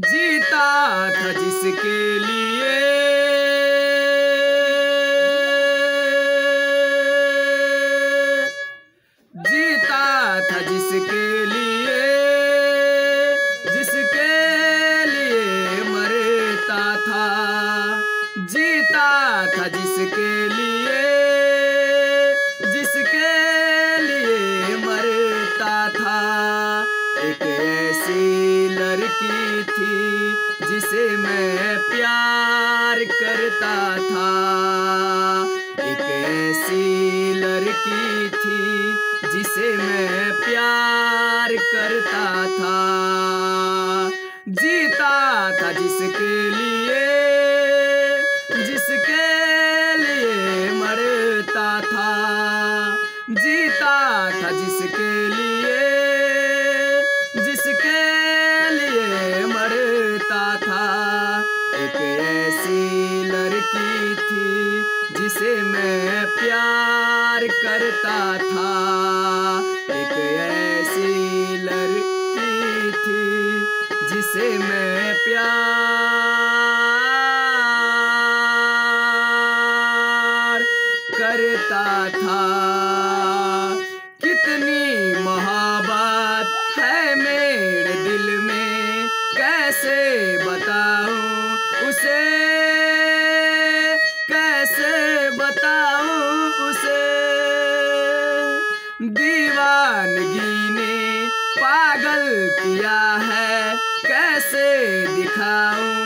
जीता था जिसके लिए, जीता था जिसके लिए, जिसके लिए मरता था, जीता था जिसके लिए, जिसके लिए मरता था। एक ऐसी लड़की थी जिसे मैं प्यार करता था, एक ऐसी लड़की थी जिसे मैं प्यार करता था। जीता था जिसके लिए, जिसके लिए मरता था, जीता था जिसके लिए, जिसके लिए मरता था। एक ऐसी लड़की थी जिसे मैं प्यार करता था, एक ऐसी लड़की थी जिसे मैं प्यार करता था। कितनी मोहब्बत है मेरे दिल में, कैसे बताऊं उसे, कैसे बताऊं उसे। दीवानगी ने पागल किया है, कैसे दिखाऊं